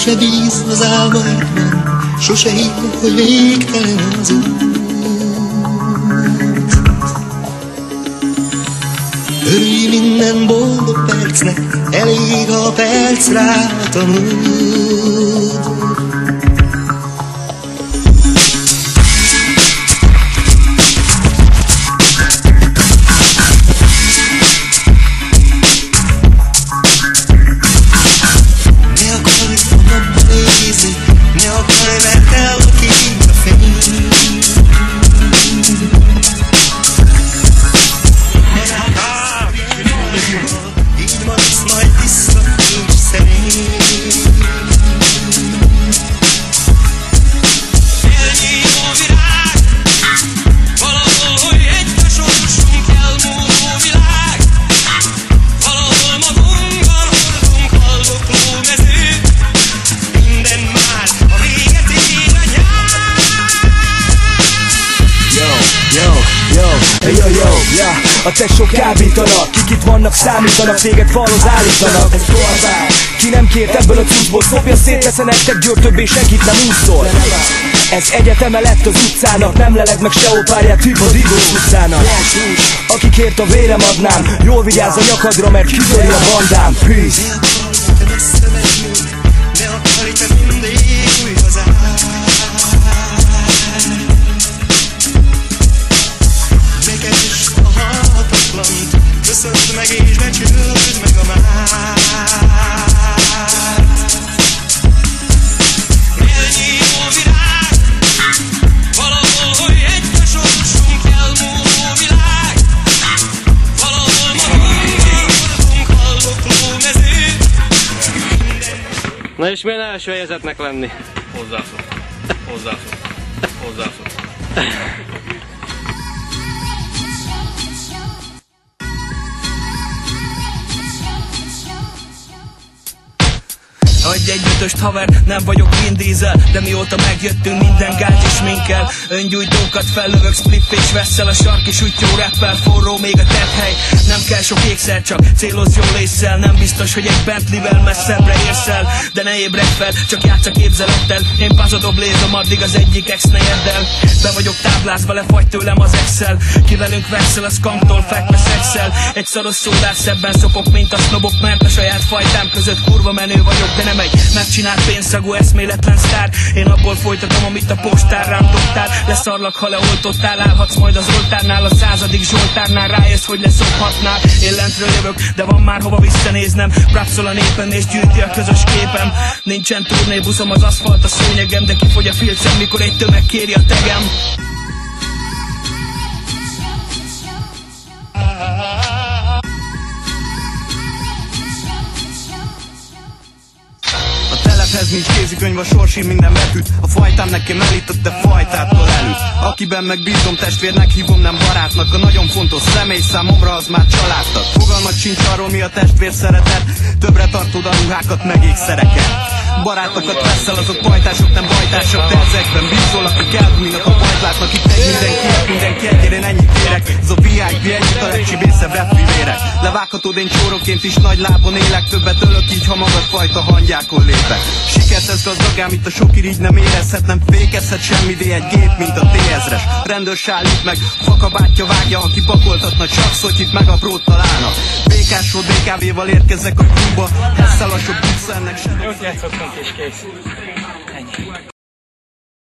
Sose bíz az álmaidban, sose hidd, hogy végtelen az út. Örülj minden boldog percnek, elég, ha a perc rátanul. A tesók kábítanak, kik itt vannak számítanak, téged falhoz állítanak. Ez barbár, ki nem kért ebből a cuccból, szopja szét, teszem nektek Győr, többé senkit nem úszol. Ez egyeteme lett az utcának, nem lelek meg se opárját, hűbb a Digós utcának. Aki kért a vérem adnám, jól vigyázz a nyakadra, mert kitöri a bandám. Peace. Köszönd meg és becsüld meg a mást. Elnyí jó virág, valahol, hogy egy a sorsunk elmúló világ. Valahol magunkunk haldokló mező. Na és milyen első helyezetnek lenni? Hozzászok. Adj egy ötöst haver, nem vagyok Vin Diesel, de mióta megjöttünk minden gágy és minkel. Öngyújtókat fellövök, spliff és vesszel, a sarki süttyó rappel, forró még a tethely. Nem kell sok ékszer, csak célozz jól ésszel. Nem biztos, hogy egy Bentleyvel messzebbre érsz el, de ne ébredj fel, csak játsz a képzelettel. Én pazodobb lézom, addig az egyik ex ne érd el. Be vagyok táblázva, lefagy tőlem az Excel. Ki velünk vesszel, a skanktól fekve szexel. Egy szaros szódás szebben szopok, mint a sznobok, mert a saját fajtám között kurva menő vagyok, de nem egy megcsinált pénzszagú eszméletlen sztár. Én abból folytatom, amit a postár rám dobtál. Leszarlak, ha leoltottál, állhatsz majd az oltárnál. A 100. Zsoltárnál rájössz, hogy leszokhatnál. Én lentről jövök, de van már hova visszanéznem. Rapszol a népen és gyűjti a közös képem. Nincsen turnébuszom, az aszfalt a szőnyegem, de kifogy a filcem, mikor egy tömeg kéri a tegem. Ez nincs kézikönyv, a sorsi minden betűt. A fajtám nekem elítotte fajtától előtt. Akiben megbízom, testvérnek hívom, nem barátnak. A nagyon fontos személy számomra az már családtag. Fogalmat sincs arról, mi a testvér szeretet. Többre tartod a ruhákat, meg ékszereket. Barátokat veszel, azok pajtások, nem bajtársak. De ezekben bízol, akik elbújnak a bajt látnak. Itt egy mindenki egyére, én ennyit érek. Ez a VIP együtt a legcsibészebb repfivérek. Levághatod, én csóroként is nagy lábon élek. Többet ölök így, ha magadfajta hangyákon lépek. Sikert ez gazdagám, itt a sok irigy nem érezhet. Nem fékezhet semmi, de egy gép, mint a T-1000-es. Rendőrs állít meg, fakabátja vágja. Aki pakoltatna, csak szotyit meg aprót találnak. BK-sról BKV-val érkezek a klubba. Ezzel a sok vissza ennek sem. Jót játszottunk és kész. Ennyi.